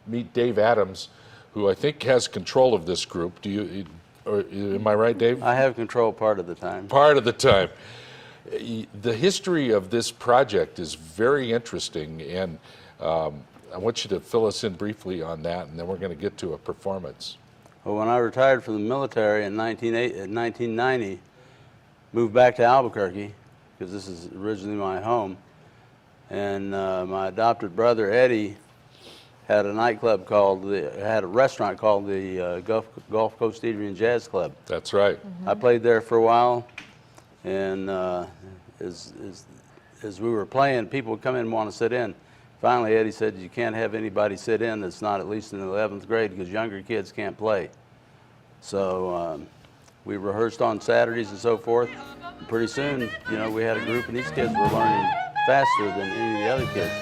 meet Dave Adams, who I think has control of this group. Do you, or am I right, Dave? I have control part of the time. Part of the time. The history of this project is very interesting, and I want you to fill us in briefly on that, and then we're going to get to a performance. Well, when I retired from the military in 1990, moved back to Albuquerque, because this is originally my home, and my adopted brother Eddie had a nightclub had a restaurant called the Gulf Coast Eatery and Jazz Club. That's right. I played there for a while, and as we were playing, people would come in and want to sit in. Finally, Eddie said, you can't have anybody sit in that's not at least in the 11th grade because younger kids can't play. So we rehearsed on Saturdays and so forth. And pretty soon, you know, we had a group, and these kids were learning faster than any of the other kids.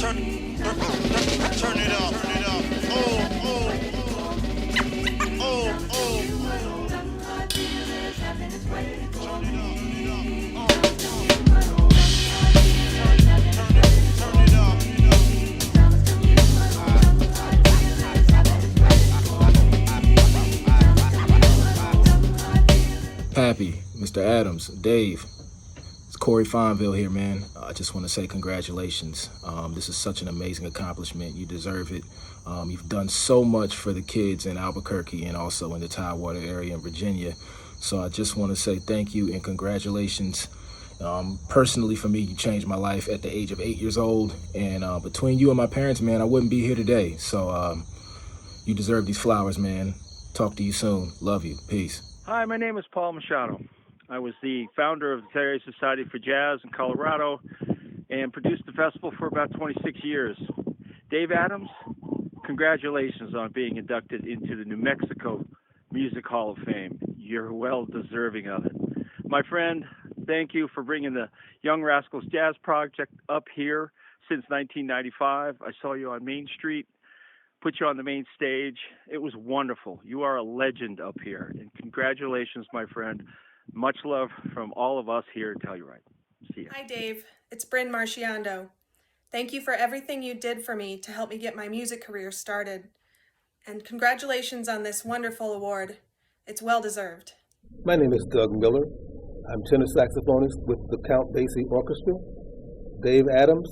Turn it up, turn it up. Oh, oh, oh, oh. Pappy, Mr. Adams, Dave. Corey Fonville here, man. I just want to say congratulations. This is such an amazing accomplishment. You deserve it. You've done so much for the kids in Albuquerque and also in the Tidewater area in Virginia. So I just want to say thank you and congratulations. Personally, for me, you changed my life at the age of 8 years old. And between you and my parents, man, I wouldn't be here today. So you deserve these flowers, man. Talk to you soon. Love you. Peace. Hi, my name is Paul Machado. I was the founder of the Terry Society for Jazz in Colorado and produced the festival for about 26 years. Dave Adams, congratulations on being inducted into the New Mexico Music Hall of Fame. You're well deserving of it. My friend, thank you for bringing the Young Rascals Jazz Project up here since 1995. I saw you on Main Street, put you on the main stage. It was wonderful. You are a legend up here. And congratulations, my friend. Much love from all of us here at Telluride. See ya. Hi, Dave. It's Bryn Marciando. Thank you for everything you did for me to help me get my music career started. And congratulations on this wonderful award. It's well deserved. My name is Doug Miller. I'm tenor saxophonist with the Count Basie Orchestra. Dave Adams,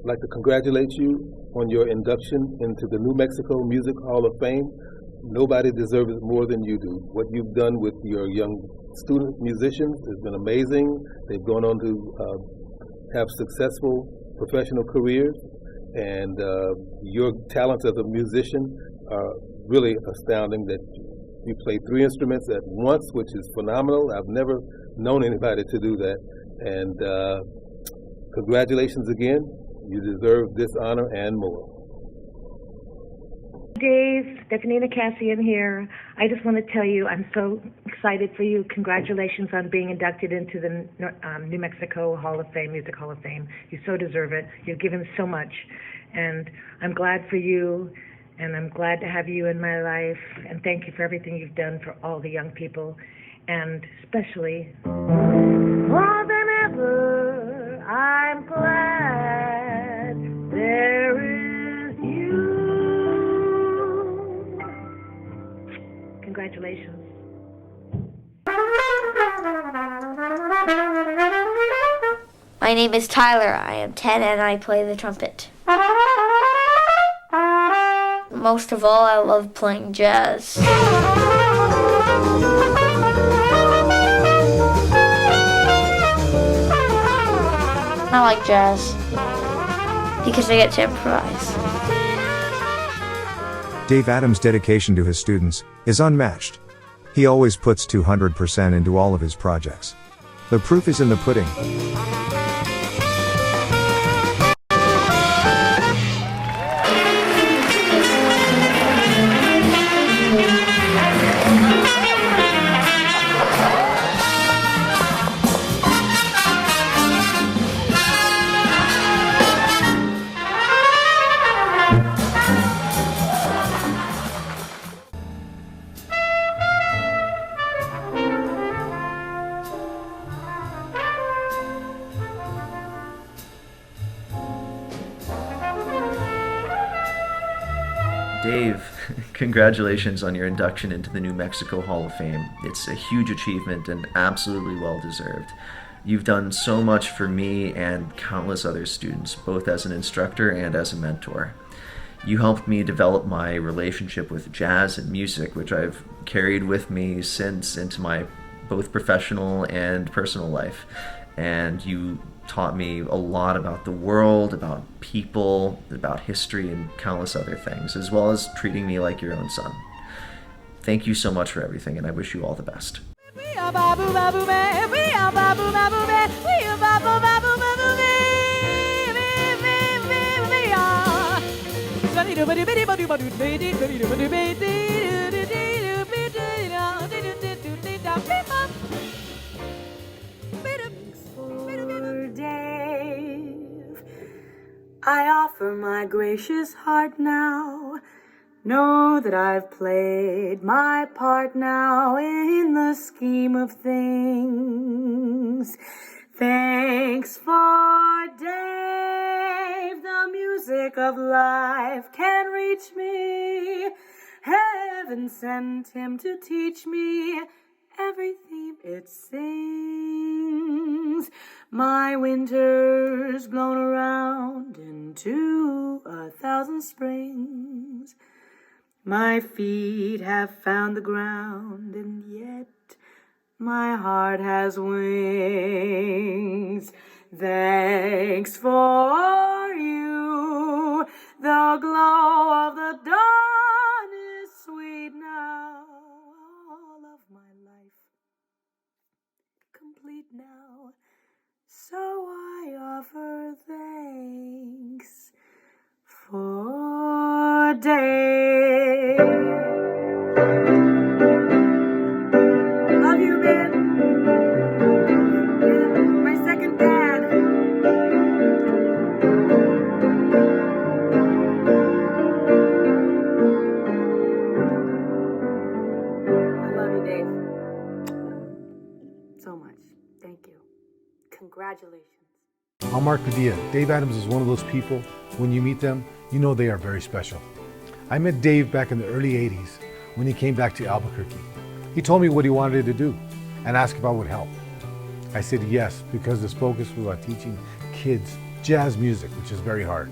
I'd like to congratulate you on your induction into the New Mexico Music Hall of Fame. Nobody deserves it more than you do. What you've done with your young student musicians has been amazing. They've gone on to have successful professional careers, and your talents as a musician are really astounding. That you play 3 instruments at once, which is phenomenal. I've never known anybody to do that. And congratulations again. You deserve this honor and more. Dave, Stephanina Cassian here. I just want to tell you I'm so excited for you. Congratulations on being inducted into the New Mexico Hall of Fame, Music Hall of Fame. You so deserve it. You've given so much. And I'm glad for you, and I'm glad to have you in my life. And thank you for everything you've done for all the young people. And especially, more than ever, I'm glad there is you. Congratulations. My name is Tyler. I am 10 and I play the trumpet. Most of all, I love playing jazz. I like jazz because I get to improvise. Dave Adams' dedication to his students is unmatched. He always puts 200% into all of his projects. The proof is in the pudding. Congratulations on your induction into the New Mexico Hall of Fame. It's a huge achievement and absolutely well-deserved. You've done so much for me and countless other students, both as an instructor and as a mentor. You helped me develop my relationship with jazz and music, which I've carried with me since into my both professional and personal life. And you taught me a lot about the world, about people, about history, and countless other things, as well as treating me like your own son. Thank you so much for everything, and I wish you all the best. Dave, I offer my gracious heart now. Know that I've played my part now in the scheme of things. Thanks for Dave, the music of life can reach me. Heaven sent him to teach me every theme it sings. My winter's blown around into 1,000 springs. My feet have found the ground, and yet my heart has wings. Thanks for you. The glow of the dawn is sweet now. All of my life complete now. So I offer thanks for Dave. Love you, man. My second dad. I love you, Dave. So much. Thank you. Congratulations. I'm Mark Padilla. Dave Adams is one of those people, when you meet them, you know they are very special. I met Dave back in the early 80s when he came back to Albuquerque. He told me what he wanted to do and asked if I would help. I said yes, because his focus was on teaching kids jazz music, which is very hard.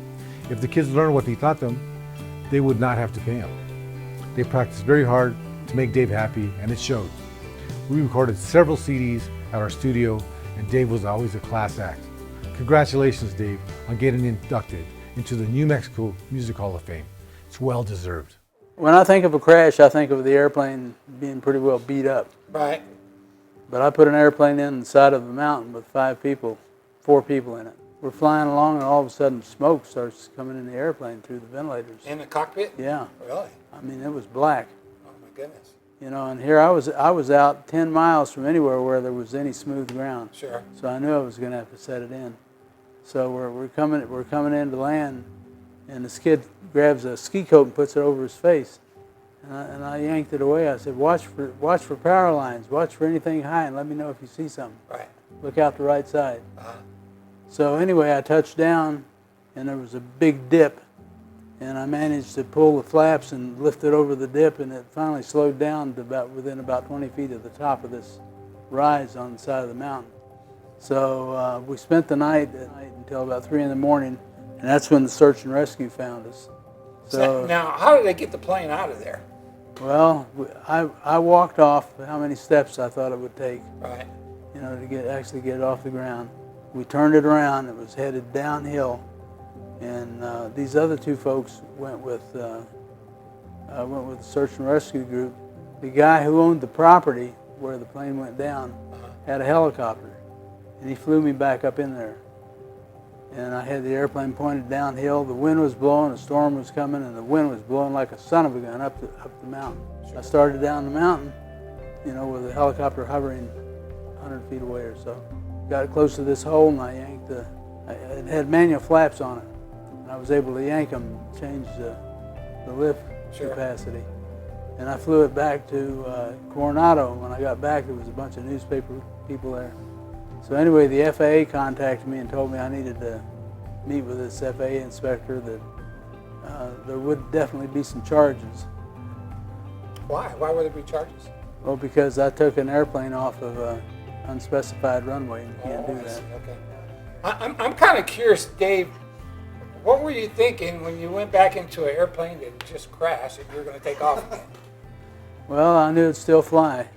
If the kids learned what he taught them, they would not have to pay him. They practiced very hard to make Dave happy, and it showed. We recorded several CDs at our studio, and Dave was always a class act. Congratulations, Dave, on getting inducted into the New Mexico Music Hall of Fame. It's well deserved. When I think of a crash, I think of the airplane being pretty well beat up. Right. But I put an airplane in the side of the mountain with 4 people in it. We're flying along, and all of a sudden smoke starts coming in the airplane through the ventilators. In the cockpit? Yeah. Really? I mean, it was black. Oh my goodness. You know, and here I was out 10 miles from anywhere where there was any smooth ground. Sure. So I knew I was going to have to set it in. So we're coming into land, and this kid grabs a ski coat and puts it over his face, and I yanked it away. I said, watch for power lines, watch for anything high, and let me know if you see something. Right. Look out the right side. Uh-huh. So anyway, I touched down, and there was a big dip, and I managed to pull the flaps and lift it over the dip, and it finally slowed down to within about 20 feet of the top of this rise on the side of the mountain. So we spent the night until about 3 in the morning, and that's when the search and rescue found us. So now, how did they get the plane out of there? Well, I walked off how many steps I thought it would take, right, you know, to actually get it off the ground. We turned it around. It was headed downhill, and these other 2 folks went with the search and rescue group. The guy who owned the property where the plane went down had a helicopter, and he flew me back up in there. And I had the airplane pointed downhill. The wind was blowing, a storm was coming, and the wind was blowing like a son of a gun up the mountain. Sure. I started down the mountain, you know, with the helicopter hovering 100 feet away or so. Got close to this hole, and I yanked it had manual flaps on it, and I was able to yank them, change the lift capacity. And I flew it back to Coronado. When I got back, there was a bunch of newspaper people there. So anyway, the FAA contacted me and told me I needed to meet with this FAA inspector, that there would definitely be some charges. Why? Why would there be charges? Well, because I took an airplane off of a unspecified runway, and you can't do I that. see, okay. I'm kind of curious, Dave. What were you thinking when you went back into an airplane that just crashed and you were going to take off again? Well, I knew it'd still fly.